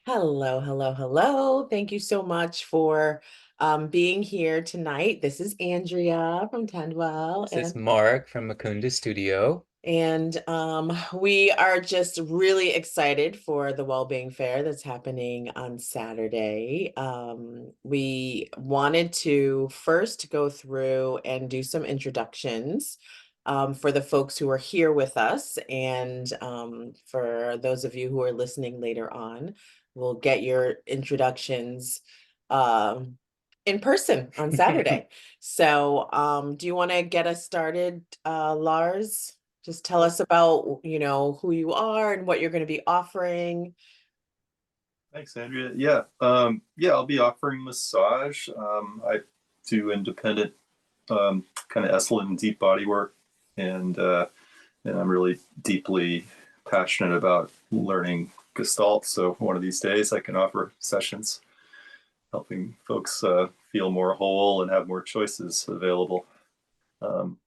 Hello, hello, hello. Thank you so much for being here tonight. This is Andrea from Tendwell, This is Mark from Makunda Studio. we are just really excited for the Wellbeing Fair that's happening on Saturday. We wanted to first go through and do some introductions for the folks who are here with us, and for those of you who are listening later on, we'll get your introductions um, in person on Saturday. So, do you want to get us started, Lars? Just tell us about, who you are and what you're going to be offering. Thanks, Andrea. Yeah, I'll be offering massage. I do independent kind of excellent and deep body work, and I'm really deeply passionate about learning Gestalt. So one of these days, I can offer sessions helping folks feel more whole and have more choices available. Um,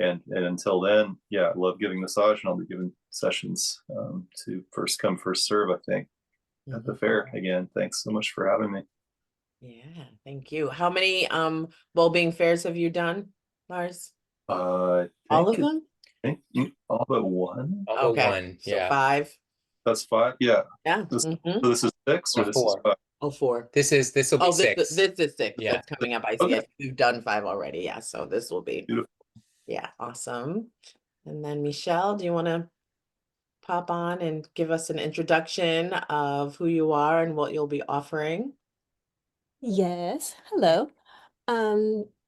and until then, yeah, I love giving massage, and I'll be giving sessions to first come, first serve, I think, at the fair. Again, thanks so much for having me. Yeah, thank you. How many well-being fairs have you done, Lars? I All think of them? all but one. All but Okay, one, so yeah. five. That's five. Yeah. Yeah. So this is six, or Or this is four. five? Oh, four. This will be Oh, this six. this is six. Yeah. That's coming up. I see. Okay. I see you've done five already. Yeah, so this will be, Beautiful. yeah, awesome. And then Michelle, do you want to pop on and give us an introduction of who you are and what you'll be offering? Yes, hello.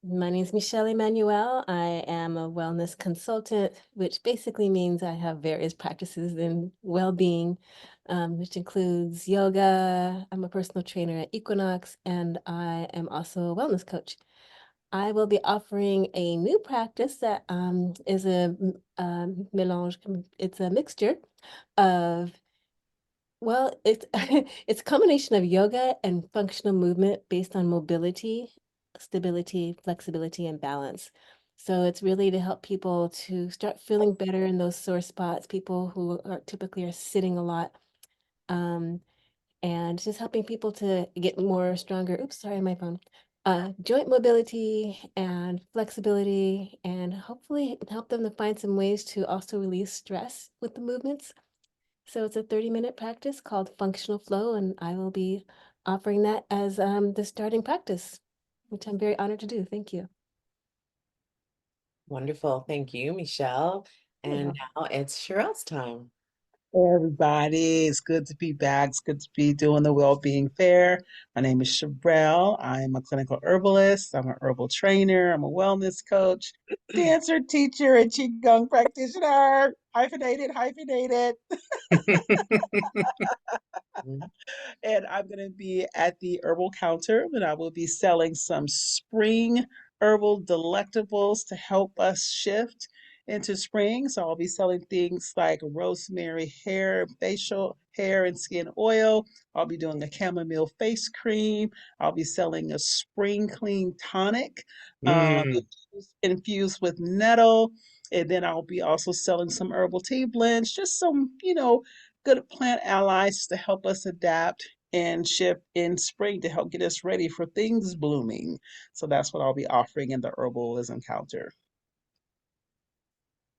My name is Michelle Emmanuel. I am a wellness consultant, which basically means I have various practices in well-being, which includes yoga. I'm a personal trainer at Equinox, and I am also a wellness coach. I will be offering a new practice that is mélange. It's a mixture of it's it's a combination of yoga and functional movement based on mobility, stability, flexibility, and balance. So it's really to help people to start feeling better in those sore spots, people who are typically are sitting a lot, um, and just helping people to get more stronger. Oops, sorry, my phone. Joint mobility and flexibility, and hopefully help them to find some ways to also release stress with the movements. So it's a 30-minute practice called Functional Flow, and I will be offering that as the starting practice, which I'm very honored to do. Thank you. Wonderful. Thank you, Michelle. Yeah. And now it's Cheryl's time. Hey everybody, it's good to be back. It's good to be doing the Wellbeing Fair. My name is Sherelle. I'm a clinical herbalist. I'm an herbal trainer. I'm a wellness coach, dancer, teacher, and Qigong practitioner. Hyphenated, hyphenated. Mhm. And I'm going to be at the herbal counter, and I will be selling some spring herbal delectables to help us shift into spring. So I'll be selling things like rosemary hair, facial hair and skin oil. I'll be doing a chamomile face cream. I'll be selling a spring clean tonic, Mm. infused with nettle. And then I'll be also selling some herbal tea blends, just some, good plant allies to help us adapt and shift in spring to help get us ready for things blooming. So that's what I'll be offering in the herbalism counter.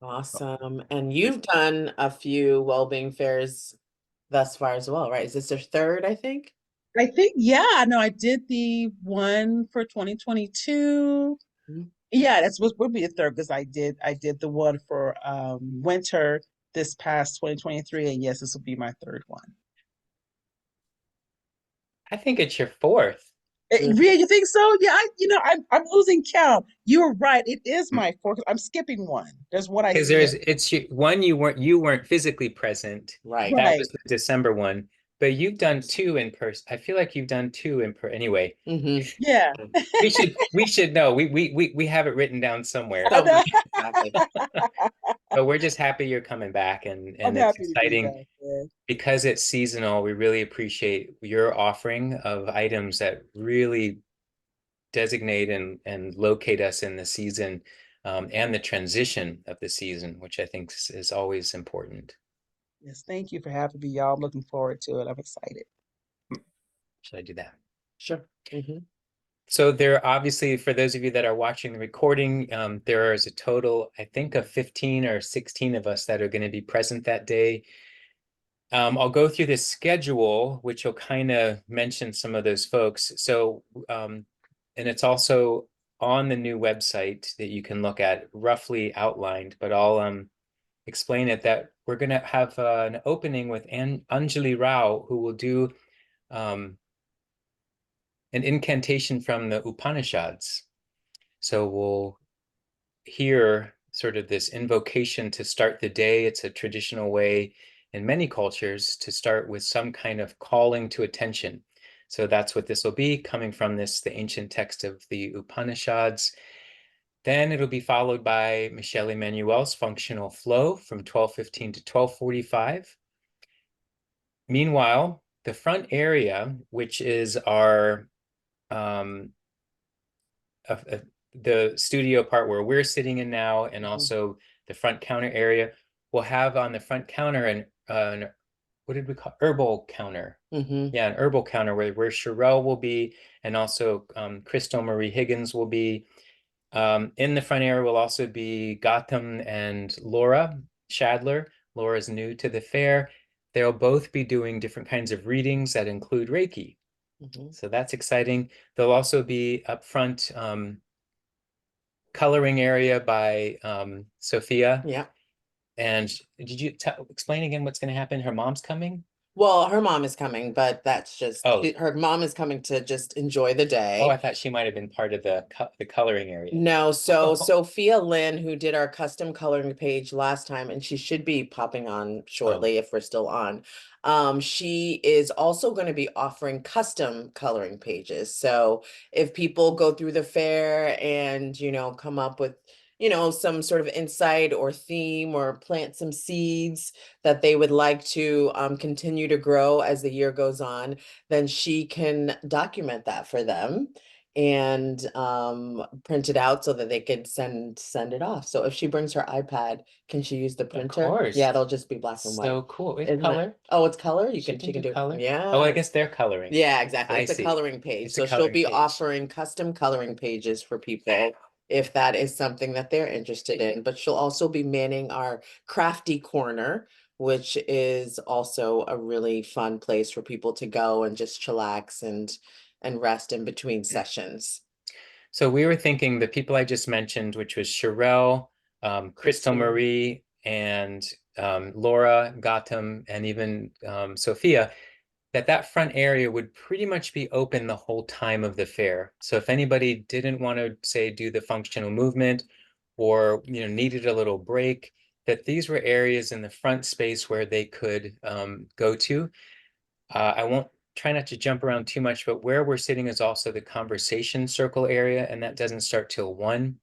Awesome. And you've done a few well-being fairs thus far as well, right? Is this your third, I think? I think, yeah, no, I did the one for 2022. Mhm. Yeah, that's what would be a third because I did the one for winter this past 2023, and yes, this will be my third one. I think it's your fourth. Ria, you think so? Yeah, I'm losing count. You're right. It is my fourth. I'm skipping one. There's one I Because skipped. one you weren't physically present. Right. That Right. was the December one. But you've done two in person. I feel like you've done two in per anyway. Hmm. Yeah. We should know. We have it written down somewhere. I know. Somewhere, exactly. But we're just happy you're coming back, I'm and it's happy to be exciting back. Yeah. because it's seasonal. We really appreciate your offering of items that really designate and locate us in the season, and the transition of the season, which I think is always important. Yes, thank you for having me, y'all. I'm looking forward to it. I'm excited. Should I do that? Sure. Mhm. So there obviously, for those of you that are watching the recording, there is a total, I think, of 15 or 16 of us that are going to be present that day. I'll go through the schedule, which will kind of mention some of those folks. So, and it's also on the new website that you can look at, roughly outlined, but I'll explain it, that we're going to have an opening with Anjali Rao, who will do an incantation from the Upanishads. So we'll hear sort of this invocation to start the day. It's a traditional way in many cultures to start with some kind of calling to attention. So that's what this will be, coming from the ancient text of the Upanishads. Then it'll be followed by Michelle Emmanuel's functional flow from 12:15 to 12:45. Meanwhile, the front area, which is our the studio part where we're sitting in now, and also the front counter area, will have on the front counter an what did we call herbal counter? Yeah, an herbal counter where Sherelle will be, and also Crystal Marie Higgins will be. In the front area will also be Gautam and Laura Shadler. Laura's new to the fair. They'll both be doing different kinds of readings that include Reiki. So that's exciting. There'll also be up front coloring area by Sophia. Yeah. And did you explain again what's going to happen? Her mom's coming? Well, her mom is coming, but that's just Oh. her mom is coming to just enjoy the day. Oh, I thought she might have been part of the coloring area. No, so Sophia Lynn, who did our custom coloring page last time, and she should be popping on shortly if we're still on. She is also going to be offering custom coloring pages. So if people go through the fair and, you know, come up with, you know, some sort of insight or theme, or plant some seeds that they would like to continue to grow as the year goes on, then she can document that for them and print it out so that they could send it off. So if she brings her iPad, can she use the printer? Of course. Yeah, it'll just be black and white. So cool. It's Isn't it? color. Oh, it's color. She can do do color. Yeah. Oh, I guess they're coloring. Yeah, exactly. I It's a see. coloring page. It's a So she'll coloring be page. offering custom coloring pages for people if that is something that they're interested in. But she'll also be manning our crafty corner, which is also a really fun place for people to go and just chillax and rest in between sessions. So we were thinking the people I just mentioned, which was Sherelle, Crystal Marie, and Laura, Gautam, and even Sophia, that front area would pretty much be open the whole time of the fair. So if anybody didn't want to, say, do the functional movement, or, you know, needed a little break, that these were areas in the front space where they could go to. I won't try not to jump around too much, but where we're sitting is also the conversation circle area, and that doesn't start till 1.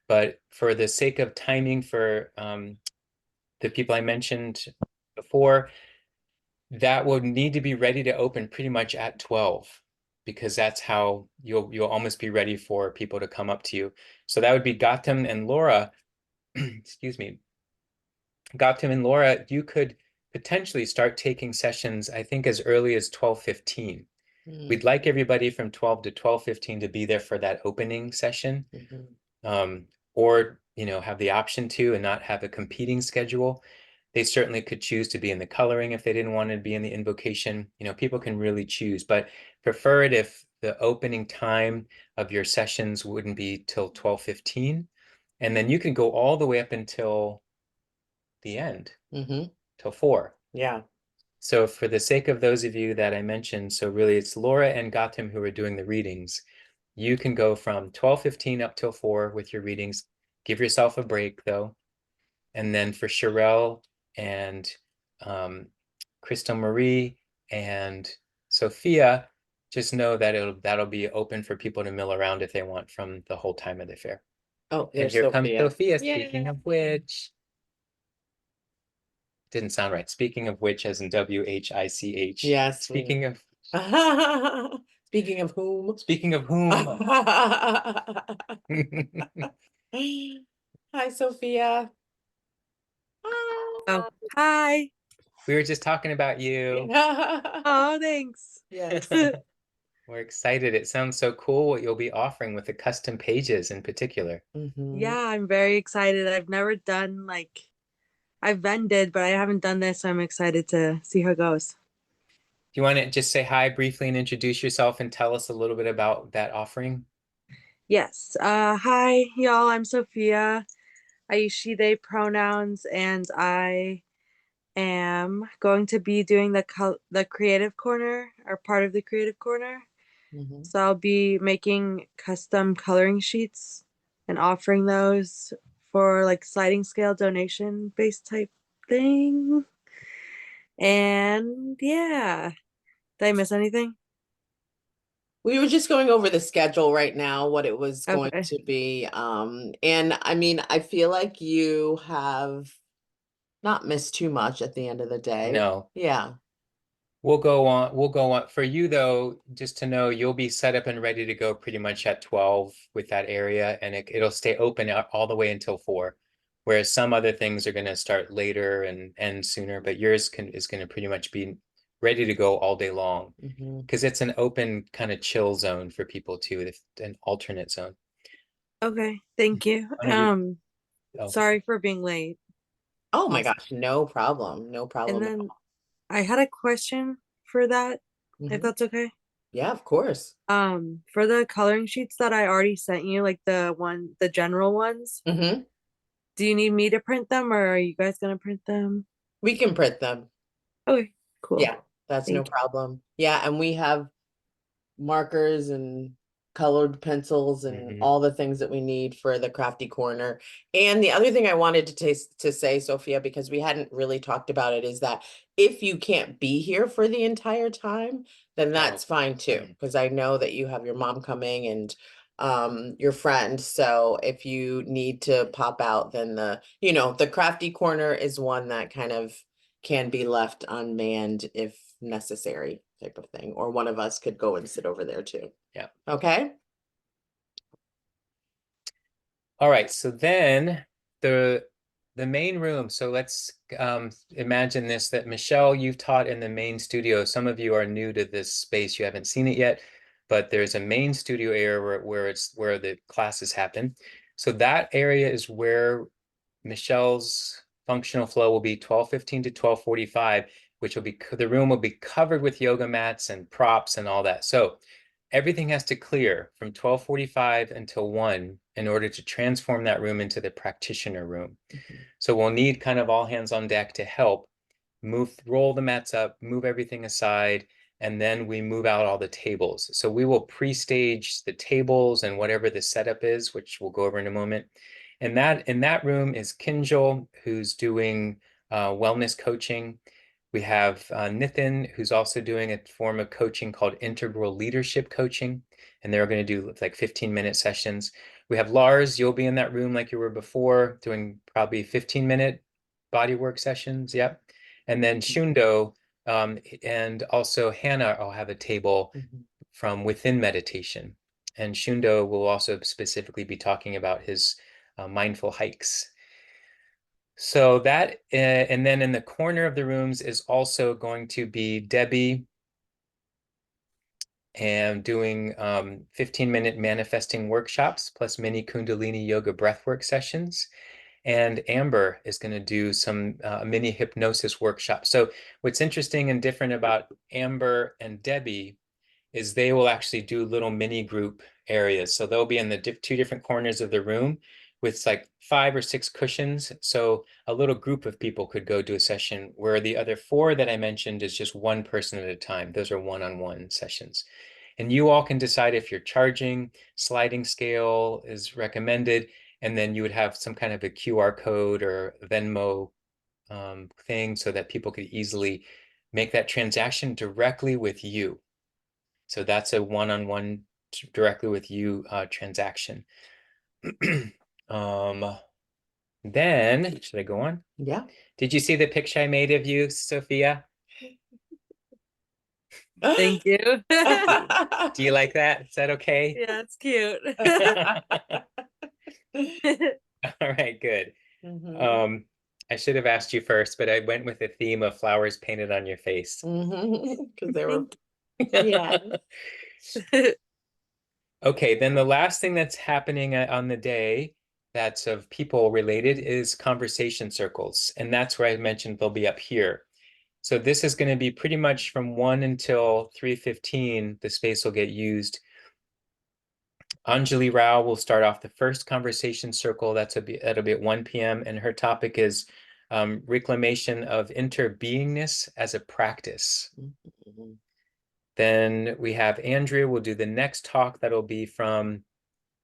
But for the sake of timing for the people I mentioned before, that will need to be ready to open pretty much at 12, because that's how you'll almost be ready for people to come up to you. So that would be Gautam and Laura. Excuse me. Gautam and Laura, you could potentially start taking sessions, I think, as early as 12:15. We'd like everybody from 12 to 12:15 to be there for that opening session, or, you know, have the option to and not have a competing schedule. They certainly could choose to be in the coloring if they didn't want to be in the invocation. You know, people can really choose, but prefer it if the opening time of your sessions wouldn't be till 12:15, and then you can go all the way up until the end, till 4. Yeah. So for the sake of those of you that I mentioned, so really it's Laura and Gautam who are doing the readings. You can go from 12:15 up till 4 with your readings. Give yourself a break though. And then for Sherelle and Crystal Marie and Sophia, just know that that'll be open for people to mill around if they want from the whole time of the fair. Oh, And there's here comes Sophia. Sophia, speaking of which. Didn't sound right. Speaking of which, as in WHICH. Yes. Speaking of Speaking of whom? Speaking of whom? Hi, Sophia. Oh, hi. We were just talking about you. Oh, thanks. Yes. We're excited. It sounds so cool what you'll be offering with the custom pages in particular. Yeah, I'm very excited. I've never done like I've vended, but I haven't done this, so I'm excited to see how it goes. Do you want to just say hi briefly and introduce yourself and tell us a little bit about that offering? Yes. Hi, y'all. I'm Sophia. I use she, they pronouns, and I am going to be doing the creative corner or part of the creative corner. Mhm. So I'll be making custom coloring sheets and offering those for like sliding scale donation based type thing. And yeah, did I miss anything? We were just going over the schedule right now, what it was going Okay. to be. And I mean, I feel like you have not missed too much at the end of the day. No. Yeah. We'll go on. For you though, just to know, you'll be set up and ready to go pretty much at 12 with that area, and it'll stay open all the way until 4. Whereas some other things are going to start later and end sooner, but yours is going to pretty much be ready to go all day long Mhm. because it's an open kind of chill zone for people too, an alternate zone. Okay. Thank you. Oh, Sorry for being late. Oh my Also. gosh, no problem. No And problem at then all. I had a question for that, if Mhm. that's okay. Yeah, of course. For the coloring sheets that I already sent you, like the general ones, Hmm. do you need me to print them or are you guys gonna print them? We can print them. Okay, cool. Yeah, that's no Thank you. problem. Yeah, and we have markers and colored pencils and mhm. all the things that we need for the crafty corner. And the other thing I wanted to say, Sophia, because we hadn't really talked about it, is that if you can't be here for the entire time, then that's fine too. Because I know that you have your mom coming and your friend. So if you need to pop out, then the crafty corner is one that kind of can be left unmanned if necessary, type of thing, or one of us could go and sit over there too. Yeah. Okay. All right, so then the main room. So let's imagine this, that Michelle, you've taught in the main studio. Some of you are new to this space, you haven't seen it yet, but there's a main studio area where the classes happen. So that area is where Michelle's functional flow will be 12:15 to 12:45, which will be the room will be covered with yoga mats and props and all that. So everything has to clear from 12:45 until 1 in order to transform that room into the practitioner room. So we'll need kind of all hands on deck to help roll the mats up, move everything aside, and then we move out all the tables. So we will pre-stage the tables and whatever the setup is, which we'll go over in a moment. And in that room is Kinjal, who's doing wellness coaching. We have Nithin, who's also doing a form of coaching called integral leadership coaching, and they're going to do like 15-minute sessions. We have Lars, you'll be in that room like you were before, doing probably 15-minute bodywork sessions. Yep. And then Shundo and also Hannah will have a table from within meditation. And Shundo will also specifically be talking about his mindful hikes. So that, and then in the corner of the rooms is also going to be Debbie and doing 15-minute manifesting workshops plus mini Kundalini yoga breathwork sessions. And Amber is going to do some mini hypnosis workshops. So what's interesting and different about Amber and Debbie is they will actually do little mini group areas. So they'll be in the two different corners of the room with like 5 or 6 cushions. So a little group of people could go do a session, where the other 4 that I mentioned is just one person at a time. Those are one-on-one sessions. And you all can decide if you're charging, sliding scale is recommended, and then you would have some kind of a QR code or Venmo thing so that people could easily make that transaction directly with you. So that's a one-on-one directly with you transaction. Then, should I go on? Yeah. Did you see the picture I made of you, Sophia? Thank you. Do you like that? Is that okay? Yeah, it's cute. All right, good. Mhm. I should have asked you first, but I went with the theme of flowers painted on your face. Mhm. Because they were, Thank yeah. Okay, then the last thing that's happening on the day that's of people related is conversation circles. And that's where I mentioned they'll be up here. So this is going to be pretty much from 1 until 3:15, the space will get used. Anjali Rao will start off the first conversation circle. That'll be at 1 p.m. And her topic is reclamation of interbeingness as a practice. Mhm. Then we have Andrea will do the next talk. That'll be from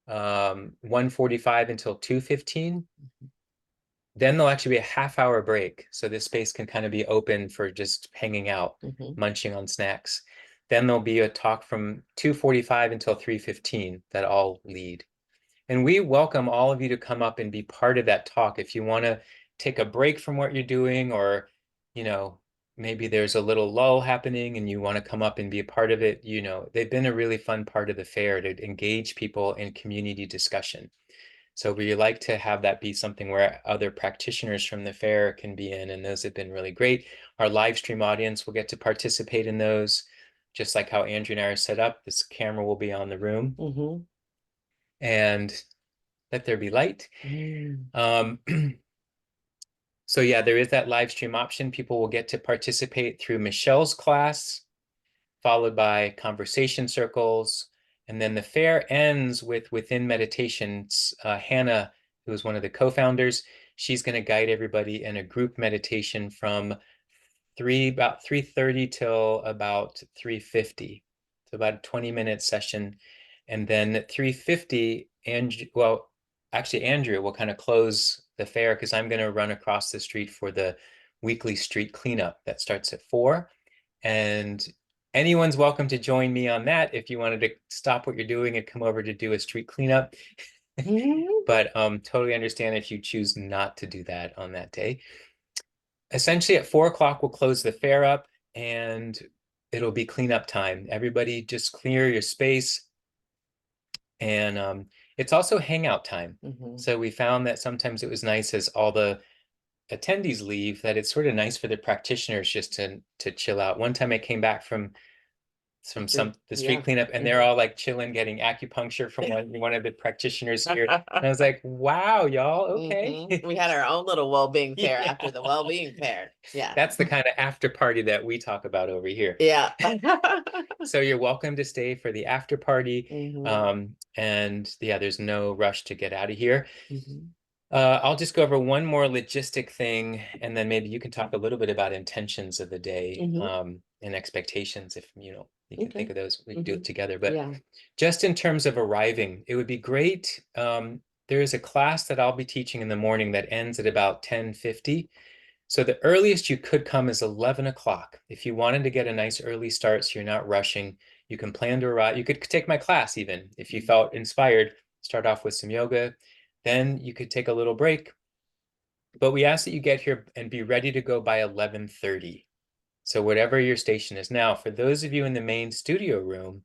1:45 until 2:15. Then there'll actually be a half-hour break. So this space can kind of be open for just hanging out, munching on snacks. Then there'll be a talk from 2:45 until 3:15 that I'll lead. And we welcome all of you to come up and be part of that talk. If you want to take a break from what you're doing, or, you know, maybe there's a little lull happening and you want to come up and be a part of it, you know, they've been a really fun part of the fair to engage people in community discussion. So we like to have that be something where other practitioners from the fair can be in, and those have been really great. Our live stream audience will get to participate in those, just like how Andrew and I are set up. This camera will be on the room. And let there be light. So yeah, there is that live stream option. People will get to participate through Michelle's class, followed by conversation circles. And then the fair ends with Within Meditations. Hannah, who is one of the co-founders, she's going to guide everybody in a group meditation from about 3:30 till about 3:50. So about a 20-minute session. And then at 3:50, Andrea will kind of close the fair because I'm going to run across the street for the weekly street cleanup that starts at 4. And anyone's welcome to join me on that if you wanted to stop what you're doing and come over to do a street cleanup. But totally understand if you choose not to do that on that day. Essentially at 4 o'clock, we'll close the fair up and it'll be cleanup time. Everybody just clear your space. And it's also hangout time. So we found that sometimes it was nice as all the attendees leave, that it's sort of nice for the practitioners just to chill out. One time I came back from the street cleanup and they're all like chilling, getting acupuncture from one of the practitioners here. And I was like, wow, y'all, okay. We had our own little well-being fair after the well-being fair. Yeah. That's the kind of after party that we talk about over here. Yeah. So you're welcome to stay for the after party. And yeah, there's no rush to get out of here. I'll just go over one more logistic thing, and then maybe you can talk a little bit about intentions of the day and expectations. If you can think of those, we can do it together. But just in terms of arriving, it would be great. There is a class that I'll be teaching in the morning that ends at about 10:50. So the earliest you could come is 11 o'clock. If you wanted to get a nice early start so you're not rushing, you can plan to arrive. You could take my class even if you felt inspired, start off with some yoga. Then you could take a little break. But we ask that you get here and be ready to go by 11:30. So whatever your station is. Now, for those of you in the main studio room,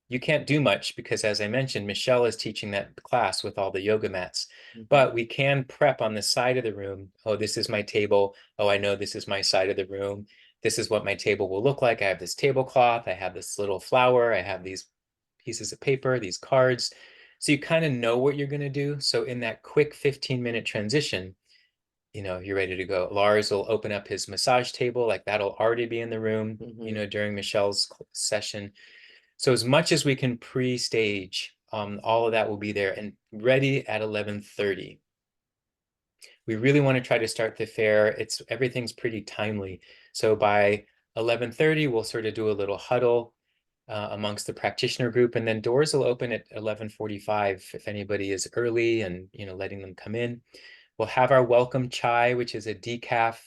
you can't do much because, as I mentioned, Michelle is teaching that class with all the yoga mats. But we can prep on the side of the room. Oh, this is my table. Oh, I know this is my side of the room. This is what my table will look like. I have this tablecloth. I have this little flower. I have these pieces of paper, these cards. So you kind of know what you're going to do. So in that quick 15-minute transition, you're ready to go. Lars will open up his massage table. Like that'll already be in the room, during Michelle's session. So as much as we can pre-stage, all of that will be there and ready at 11:30. We really want to try to start the fair. Everything's pretty timely. So by 11:30, we'll sort of do a little huddle amongst the practitioner group, and then doors will open at 11:45 if anybody is early and letting them come in. We'll have our welcome chai, which is a decaf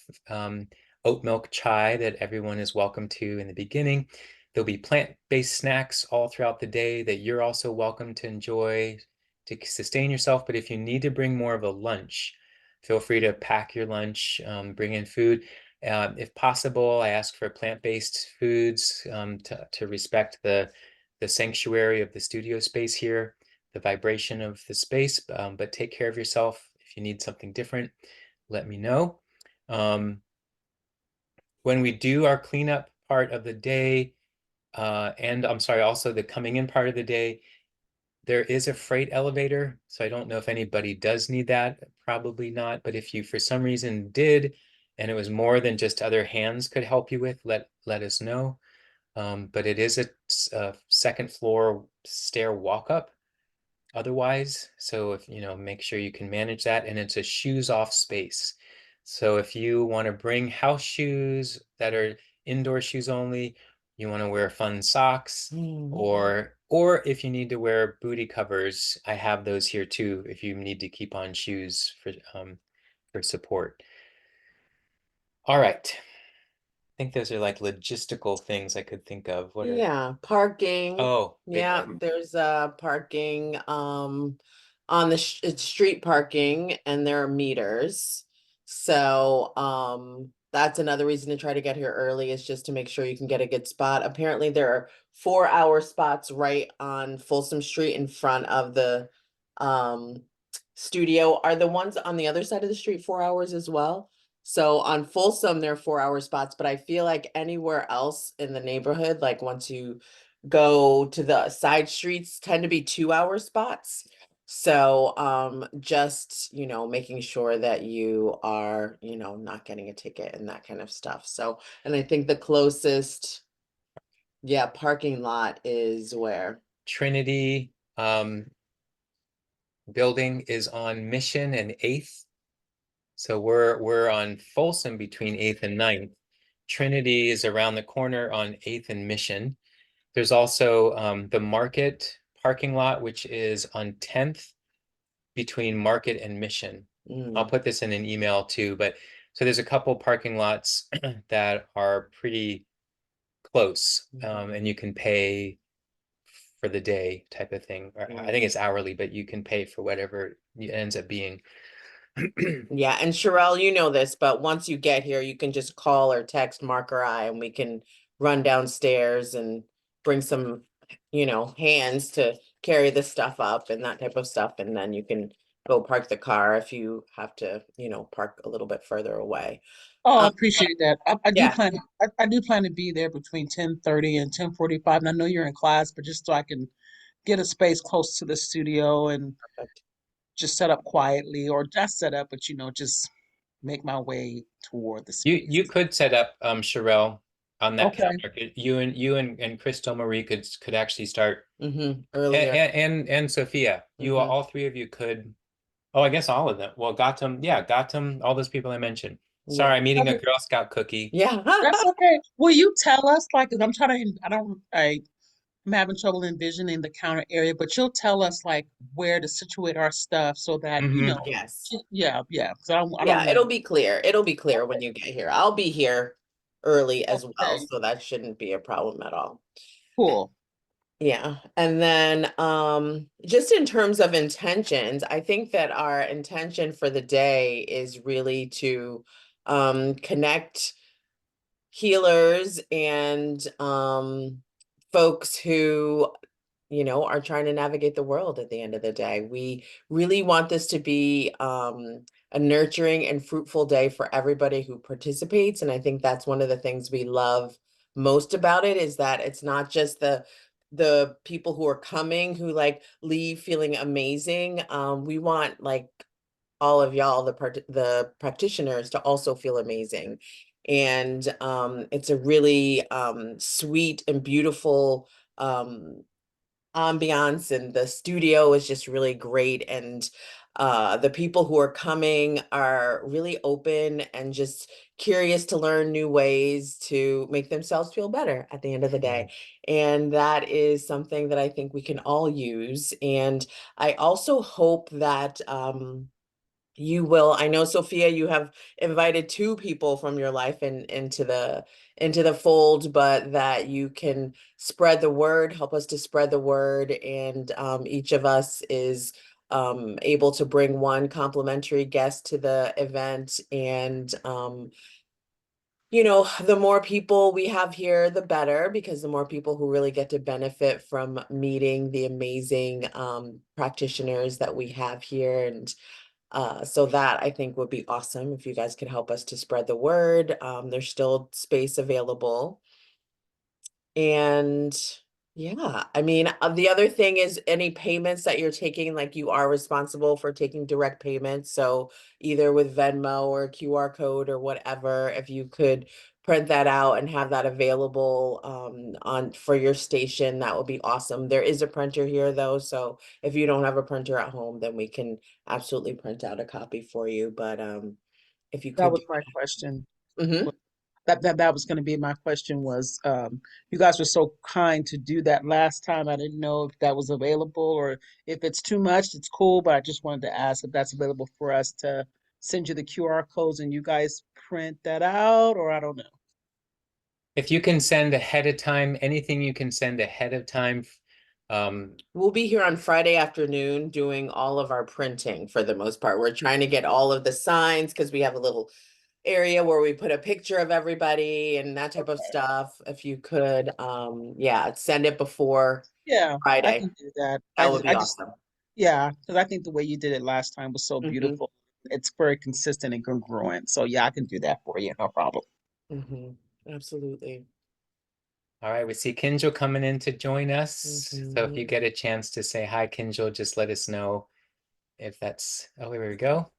oat milk chai that everyone is welcome to in the beginning. There'll be plant-based snacks all throughout the day that you're also welcome to enjoy to sustain yourself. But if you need to bring more of a lunch, feel free to pack your lunch, bring in food. If possible, I ask for plant-based foods to respect the sanctuary of the studio space here, the vibration of the space, but take care of yourself. If you need something different, let me know. When we do our cleanup part of the day, And I'm sorry, also the coming in part of the day, there is a freight elevator. So I don't know if anybody does need that, probably not. But if you for some reason did, and it was more than just other hands could help you with, let us know. But it is a second floor stair walk up otherwise. So if make sure you can manage that, and it's a shoes off space. So if you want to bring house shoes that are indoor shoes only, you want to wear fun socks, or if you need to wear booty covers, I have those here too, if you need to keep on shoes for support. All right. I think those are like logistical things I could think of. What are Yeah, parking. Oh, big Yeah, one. there's parking on the it's street parking, and there are meters. So that's another reason to try to get here early, is just to make sure you can get a good spot. Apparently there are 4-hour spots right on Folsom Street in front of the um studio. Are the ones on the other side of the street 4 hours as well? So on Folsom, there are 4-hour spots, but I feel like anywhere else in the neighborhood, like once you go to the side streets, tend to be 2-hour spots. So just, making sure that you are, not getting a ticket and that kind of stuff. So, and I think the closest, yeah, parking lot is where? Trinity building is on Mission and 8th. So we're on Folsom between 8th and 9th. Trinity is around the corner on 8th and Mission. There's also the Market parking lot, which is on 10th between Market and Mission. I'll put this in an email too, but so there's a couple parking lots that are pretty close, and you can pay for the day type of thing. Or I think it's hourly, but you can pay for whatever it ends up being. Yeah, and Sherelle, you know this, but once you get here, you can just call or text Mark or I, and we can run downstairs and bring some, hands to carry the stuff up and that type of stuff. And then you can go park the car if you have to, park a little bit further away. Oh, I appreciate that. I do Yeah. plan. I do plan to be there between 10:30 and 10:45. And I know you're in class, but just so I can get a space close to the studio and Perfect. just set up quietly, or not set up, but just make my way toward the space. You could set up Sherelle on that Okay. counter. You and Crystal Marie could actually start, Earlier. and Sophia. You all three of you could. Oh, I guess all of them. Well, Gotham, yeah, Gotham, all those people I mentioned. Sorry, I'm eating a Okay. Girl Scout cookie. Yeah. That's okay. Will you tell us, like, 'cause I'm trying to, I'm having trouble envisioning the counter area, but you'll tell us like where to situate our stuff so that, Yes. yeah, yeah. Because I don't Yeah, want it'll be clear. It'll be clear when you get here. I'll be here early as well, okay, so that shouldn't be a problem at all. cool. Yeah, and then just in terms of intentions, I think that our intention for the day is really to connect healers and folks who are trying to navigate the world at the end of the day. We really want this to be a nurturing and fruitful day for everybody who participates. And I think that's one of the things we love most about it, is that it's not just the people who are coming who like leave feeling amazing. We want like all of y'all, the practitioners, to also feel amazing. And it's a really sweet and beautiful ambiance, and the studio is just really great. And the people who are coming are really open and just curious to learn new ways to make themselves feel better at the end of the day. And that is something that I think we can all use. And I also hope that you will. I know, Sophia, you have invited 2 people from your life into the fold, but that you can spread the word, help us to spread the word. And each of us is able to bring one complimentary guest to the event. And the more people we have here, the better, because the more people who really get to benefit from meeting the amazing practitioners that we have here. And so that I think would be awesome if you guys could help us to spread the word. There's still space available. And yeah, I mean, the other thing is any payments that you're taking, like you are responsible for taking direct payments. So either with Venmo or QR code or whatever, if you could print that out and have that available on for your station, that would be awesome. There is a printer here though, so if you don't have a printer at home, then we can absolutely print out a copy for you. But if you That could was do my question. that. That was going to be my question was, you guys were so kind to do that last time. I didn't know if that was available or if it's too much, it's cool, but I just wanted to ask if that's available for us to send you the QR codes and you guys print that out, or I don't know. If you can send ahead of time, anything you can send ahead of time. We'll be here on Friday afternoon doing all of our printing for the most part. We're trying to get all of the signs because we have a little area where we put a picture of everybody and that type of Okay. stuff. If you could, yeah, send it before Yeah, I Friday. can do that. That would be awesome. Yeah, because I think the way you did it last time was so Hmm. beautiful. It's very consistent and congruent. So yeah, I can do that for you, no problem. Hmm. Absolutely. All right, we see Kinjal coming in to join us. So if you Mhm. get a chance to say hi, Kinjal, just let us know if that's, oh, here we go.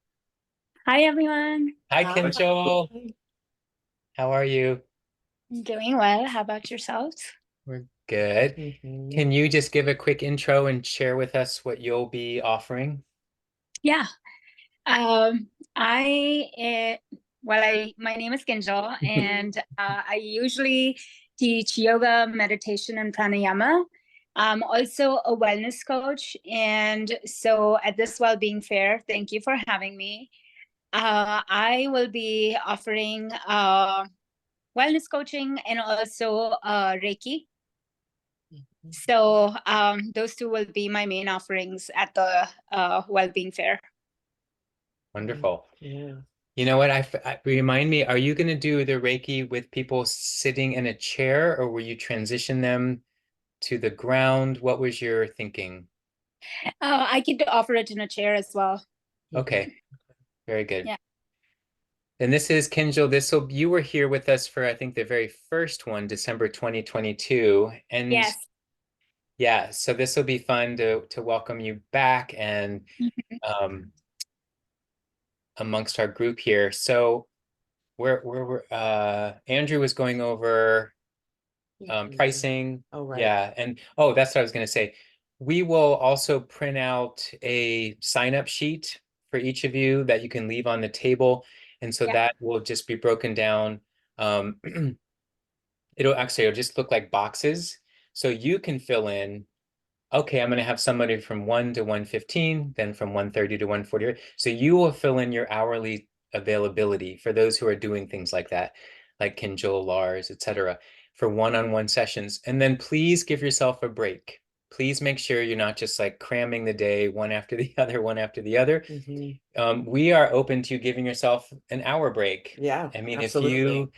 Hi everyone. Hi, Hi. Kinjal. How are you? Doing well. How about yourselves? We're good. Mhm. Can you just give a quick intro and share with us what you'll be offering? Yeah. Um, my name is Ginjal, and I usually teach yoga, meditation, and pranayama. I'm also a wellness coach, and so at this Wellbeing Fair, thank you for having me. I will be offering wellness coaching and also Reiki. So those two will be my main offerings at the Wellbeing Fair. Wonderful. Yeah. You know what? Remind me, are you going to do the Reiki with people sitting in a chair, or will you transition them to the ground? What was your thinking? I could offer it in a chair as well. Okay, very good. Yeah. And this is Kinjal. You were here with us for, I think, the very first one, December 2022. And Yes. yeah, so this will be fun to welcome you back and um, amongst our group here. So Andrew was going over pricing. Oh, right. Yeah, and oh, that's what I was going to say. We will also print out a sign-up sheet for each of you that you can leave on the table. And so Yeah. that will just be broken down. Um, it'll just look like boxes. So you can fill in, okay, I'm going to have somebody from 1 to 1:15, then from 1:30 to 1:40. So you will fill in your hourly availability for those who are doing things like that, like Kinjal, Lars, etc., for one-on-one sessions. And then please give yourself a break. Please make sure you're not just like cramming the day one after the other, one after the other. We are open to giving yourself an hour break. Yeah, I mean, if absolutely. you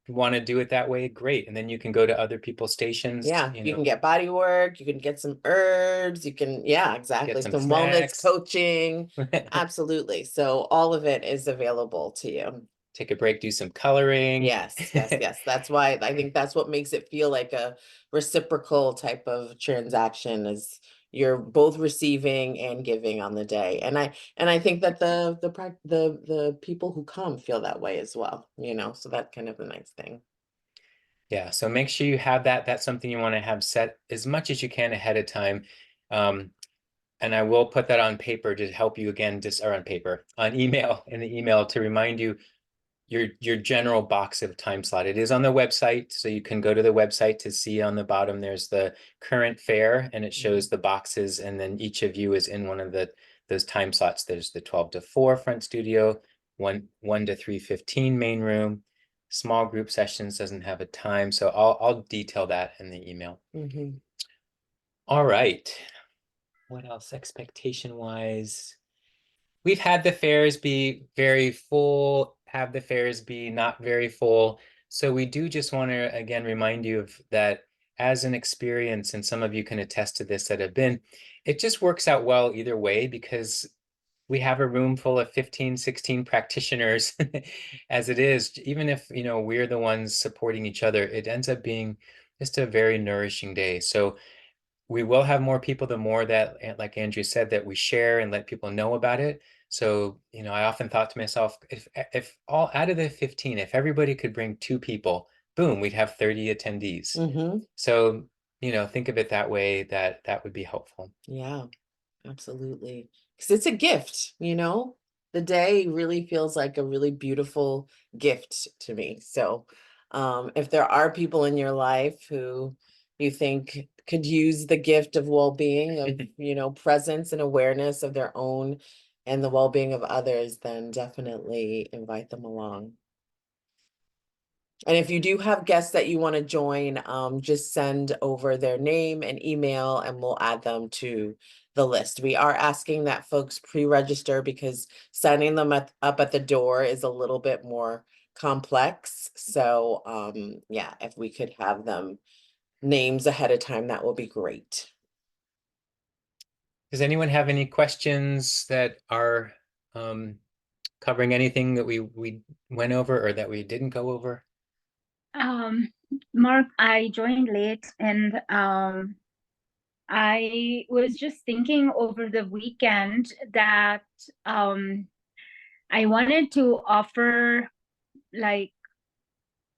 want to do it that way, great. And then you can go to other people's stations, Yeah, you can get body work, you can get some herbs, you can, yeah, exactly. some Some wellness snacks. coaching. Absolutely. So all of it is available to you. Take a break, do some coloring. Yes, yes, yes. That's why I think that's what makes it feel like a reciprocal type of transaction is you're both receiving and giving on the day. And I think that the people who come feel that way as well, so that's kind of a nice thing. Yeah, so make sure you have that. That's something you want to have set as much as you can ahead of time. And I will put that on paper to help you again, or on paper, on email, in the email to remind you your general box of time slot. It is on the website, so you can go to the website to see on the bottom, there's the current fair and it shows the boxes, and then each of you is in one of those time slots. There's the 12 to 4 front studio, 1 to 3:15 main room. Small group sessions doesn't have a time, so I'll detail that in the email. All right. What else expectation wise? We've had the fairs be very full, have the fairs be not very full. So we do just want to, again, remind you of that as an experience, and some of you can attest to this that have been, it just works out well either way because we have a room full of 15, 16 practitioners as it is. Even if, we're the ones supporting each other, it ends up being just a very nourishing day. So we will have more people the more that, like Andrew said, that we share and let people know about it. So, I often thought to myself, if all out of the 15, if everybody could bring 2 people, boom, we'd have 30 attendees. Mm-hmm. So, think of it that way, that would be helpful. Yeah, absolutely. Because it's a gift, the day really feels like a really beautiful gift to me. So, if there are people in your life who you think could use the gift of well-being, of, presence and awareness of their own and the well-being of others, then definitely invite them along. And if you do have guests that you want to join, just send over their name and email and we'll add them to the list. We are asking that folks pre-register because signing them up at the door is a little bit more complex. So yeah, if we could have them names ahead of time, that will be great. Does anyone have any questions that are covering anything that we went over or that we didn't go over? Mark, I joined late and I was just thinking over the weekend that I wanted to offer like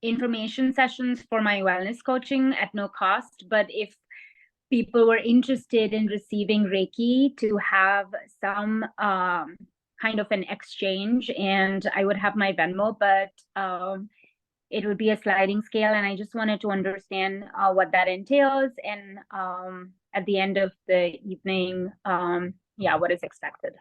information sessions for my wellness coaching at no cost, but if people were interested in receiving Reiki, to have some kind of an exchange, and I would have my Venmo, but it would be a sliding scale, and I just wanted to understand what that entails, and at the end of the evening, yeah, what is expected.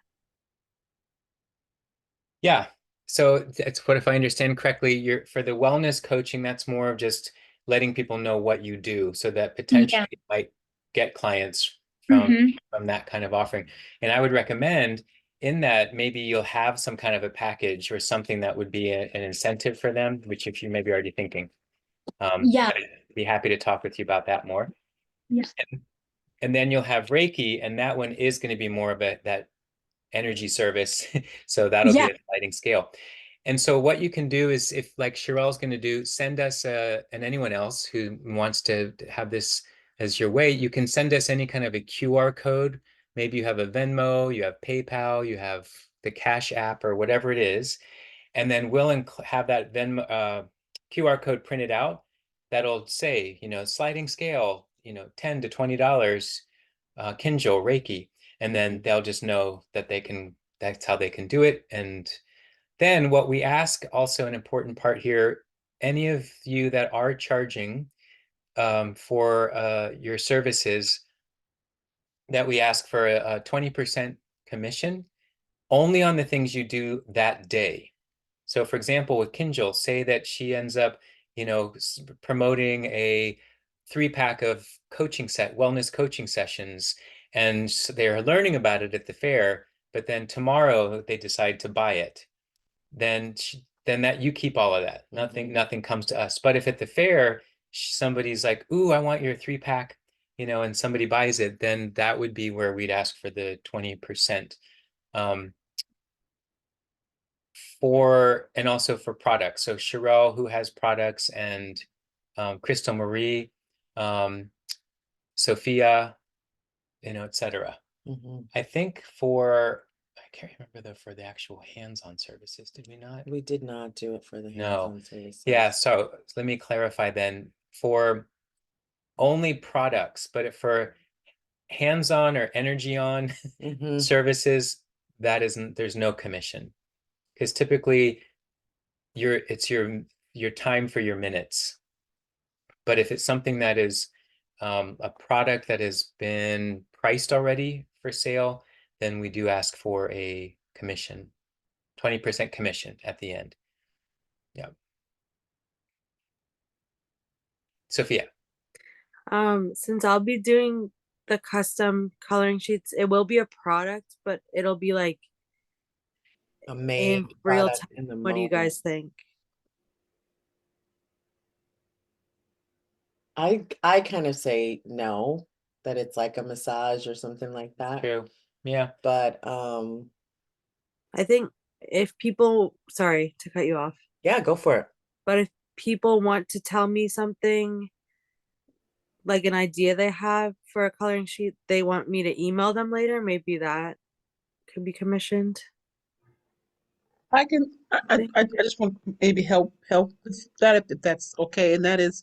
Yeah. So that's what, if I understand correctly, you're for the wellness coaching, that's more of just letting people know what you do so that potentially you might get clients from that kind of offering. And I would recommend in that maybe you'll have some kind of a package or something that would be an incentive for them, which if you maybe already thinking, Yeah. I'd be happy to talk with you about that more. Yes. And then you'll have Reiki, and that one is going to be more of that energy service. So that'll be a sliding scale. And so what you can do is, if like Sherelle's going to do, send us and anyone else who wants to have this as your way, you can send us any kind of a QR code. Maybe you have a Venmo, you have PayPal, you have the Cash App or whatever it is. And then we'll have that Venmo QR code printed out. That'll say, sliding scale, $10 to $20, Kinjal, Reiki. And then they'll just know that that's how they can do it. And then what we ask, also an important part here, any of you that are charging for your services, that we ask for a 20% commission only on the things you do that day. So for example, with Kinjal, say that she ends up, promoting a 3-pack of wellness coaching sessions, and so they're learning about it at the fair, but then tomorrow they decide to buy it. Then that you keep all of that. Nothing comes to us. But if at the fair somebody's like, "Ooh, I want your 3-pack," and somebody buys it, then that would be where we'd ask for the 20%. And also for products. So Sherelle, who has products, and Crystal Marie, Sophia, etc. I think I can't remember for the actual hands-on services, did we not? We did not do it for the No. hands-on services. Yeah, so let me clarify then. For only products, but for hands-on or energy on services, there's no commission. Because typically it's your time for your minutes. But if it's something that is a product that has been priced already for sale, then we do ask for a commission, 20% commission at the end. Yeah. Sophia. Since I'll be doing the custom coloring sheets, it will be a product, but it'll be like A in made real product time. in the What do you moment. guys think? I kind of say no, that it's like a massage or something like that. True. Yeah. But I think if people, sorry to cut you off, yeah, go for it. but if people want to tell me something like an idea they have for a coloring sheet they want me to email them later, maybe that could be commissioned. I can, I just want to maybe help with that if that's okay. And that is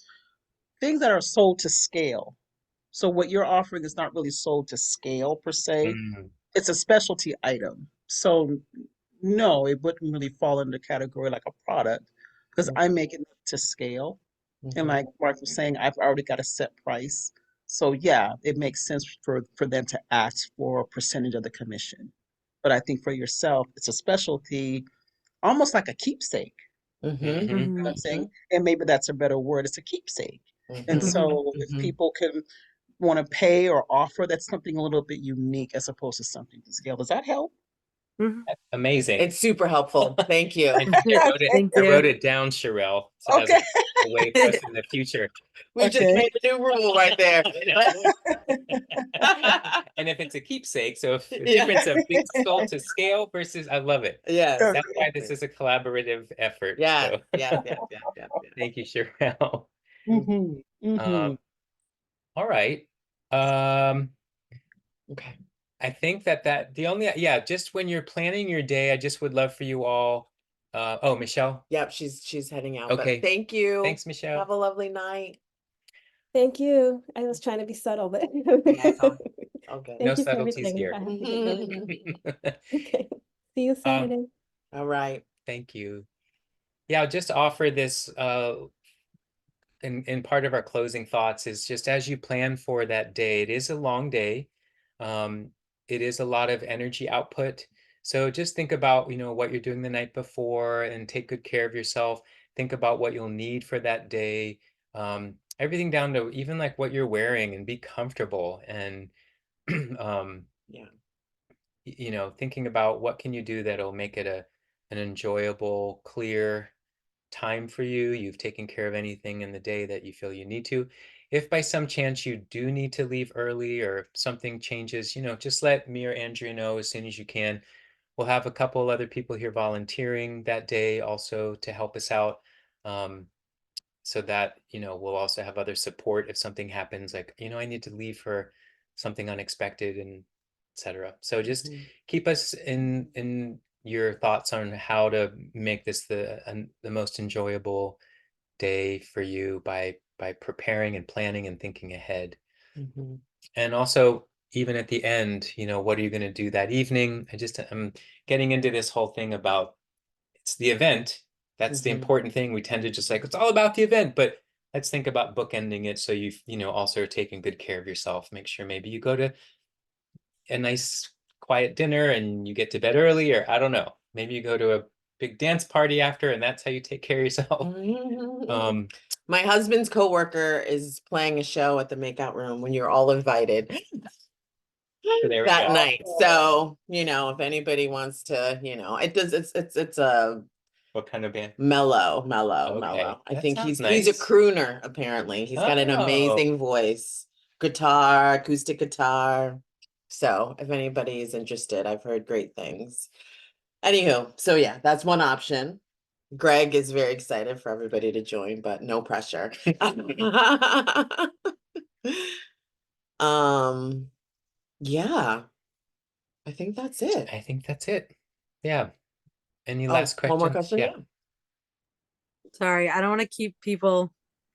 things that are sold to scale. So what you're offering is not really sold to scale per se. Mm, It's a specialty item. So no, it wouldn't really fall in the category like a product because I'm making it to scale. And Mhm. like Mark was saying, I've already got a set price. So yeah, it makes sense for them to ask for a percentage of the commission. But I think for yourself, it's a specialty, almost like a keepsake. Mhm. mhm, You know what Mm-hmm. I'm saying? Mhm. And maybe that's a better word. It's a keepsake. And Mhm. Mm-hmm. so if mhm. people can want to pay or offer, that's something a little bit unique as opposed to something to scale. Does that help? Mm-hmm. Amazing. It's super helpful. Thank you. In fact, Thank I you. wrote it down, Sherelle, so as Okay. a way for us in the future. We just Okay. made a new rule right there. And if it's a keepsake, so if the Yeah. difference of being sold to scale versus, I love it. Yes. That's why this is a collaborative effort. Yes. So Yes. Yes. Yes. Yes. Yes. thank you, Sherelle. Mm-hmm. Mm-hmm. Um, all right. Um, Okay. I think that the only, yeah, just when you're planning your day, I just would love for you all. Oh, Michelle. Yep. She's heading out, but Okay. thank you. Thanks, Michelle. Have a lovely night. Thank you. I was trying to be subtle, but Yeah, it's all good. No thank you for subtleties everything. here. I have to get going now. Okay. See you Saturday. All right. Thank you. Yeah, I'll just offer this in part of our closing thoughts is just as you plan for that day, it is a long day. Um, it is a lot of energy output. So just think about, what you're doing the night before and take good care of yourself. Think about what you'll need for that day. Everything down to even like what you're wearing and be comfortable and Yeah. thinking about what can you do that'll make it an enjoyable, clear time for you. You've taken care of anything in the day that you feel you need to. If by some chance you do need to leave early or something changes, just let me or Andrea know as soon as you can. We'll have a couple other people here volunteering that day also to help us out. So that, we'll also have other support if something happens, like, I need to leave for something unexpected and etc. So just Mhm. keep us in your thoughts on how to make this the most enjoyable day for you by preparing and planning and thinking ahead. Mhm. And also, even at the end, what are you going to do that evening? I'm getting into this whole thing about it's the event. That's the Mhm. important thing. We tend to just like, it's all about the event, but let's think about bookending it so also are taking good care of yourself. Make sure maybe you go to a nice quiet dinner and you get to bed early, or I don't know, maybe you go to a big dance party after and that's how you take care of yourself. Mhm. My husband's coworker is playing a show at the makeout room when you're all invited So there we that go. night. So, if anybody wants to, it's a What kind of band? mellow. Okay, I that think sounds he's a nice. crooner, apparently. He's got an Oh, amazing voice, guitar, acoustic guitar. So if anybody is interested, I've heard great things. Anywho, so yeah, that's one option. Greg is very excited for everybody to join, but no pressure. Um, yeah, I think that's it. I think that's it. Yeah. Any Oh, last one more questions? question? Yeah. Yeah. Sorry, I don't want to keep people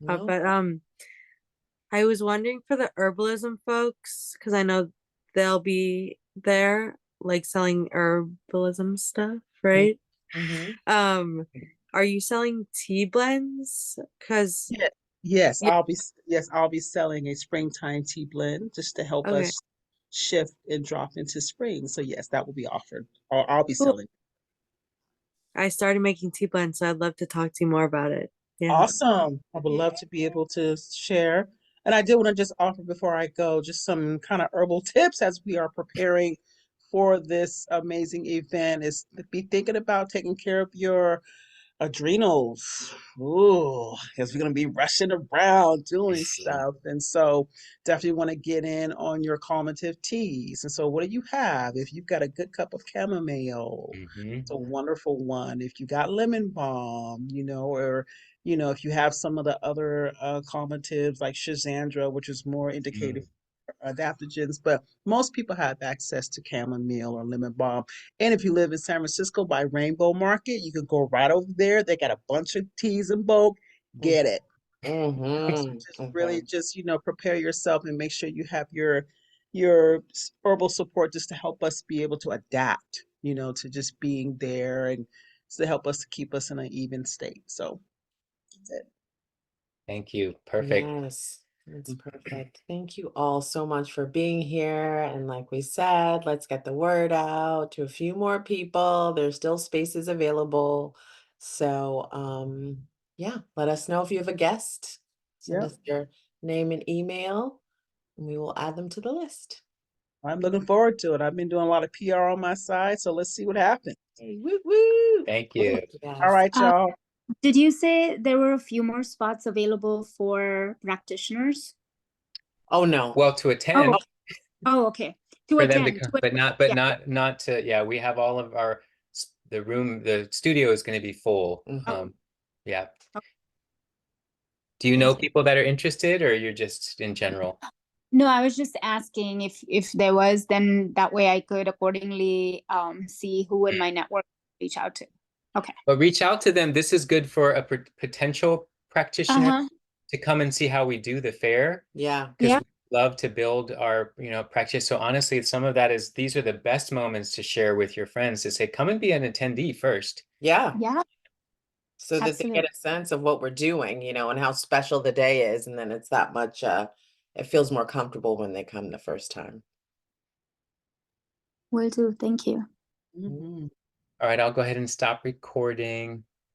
up, No. but I was wondering for the herbalism folks, because I know they'll be there, like selling herbalism stuff, right? Mm-hmm. Um, are you selling tea blends? Because Yeah. Yes, yeah, I'll be selling a springtime tea blend just to help okay, us shift and drop into spring. So yes, that will be offered. Or I'll be cool. selling. I started making tea blends, so I'd love to talk to you more about it. Yeah. Awesome. I would love to be able to share. And I did want to just offer before I go just some kind of herbal tips as we are preparing for this amazing event is to be thinking about taking care of your adrenals. Ooh, because we're going to be rushing around doing stuff. And so definitely want to get in on your calmative teas. And so what do you have? If you've got a good cup of chamomile, Mm-hmm. it's a wonderful one. If you got lemon balm, or you know, if you have some of the other calmatives like Shazandra, which is more indicated for adaptogens, but most people have access to chamomile or lemon balm. And if you live in San Francisco by Rainbow Market, you can go right over there. They got a bunch of teas in bulk. Get it. So just really Okay. just, you know, prepare yourself and make sure you have your herbal support just to help us be able to adapt, you know, to just being there and to help us to keep us in an even state. So that's it. Thank you. Perfect. Yes, that's perfect. Thank you all so much for being here. And like we said, let's get the word out to a few more people. There's still spaces available. So, yeah, let us know if you have a guest. Send Yeah, us your name and email, and we will add them to the list. I'm looking forward to it. I've been doing a lot of PR on my side, so let's see what happens. Hey, woo woo. Thank you. All Yes. right, y'all. Did you say there were a few more spots available for practitioners? Oh no. Well, to attend, Oh, okay. To for them to attend, come, to but yeah. not to, yeah, we have all of our, the studio is going to be full. Mhm. Yeah. Okay. Do you know Thank you. people that are interested, or you're just in general? No, I was just asking if there was, then that way I could accordingly see who in my network reach out to. Okay. But reach out to them. This is good for a potential practitioner Uh-huh. to come and see how we do the fair, Yeah. because Yeah. we love to build our, practice. So honestly, some of that is, these are the best moments to share with your friends, to say, come and be an attendee first. Yeah. Yeah. So that they get Absolutely. a sense of what we're doing, and how special the day is. And then it's that much, it feels more comfortable when they come the first time. Will do. Thank you. Mhm. All right, I'll go ahead and stop recording.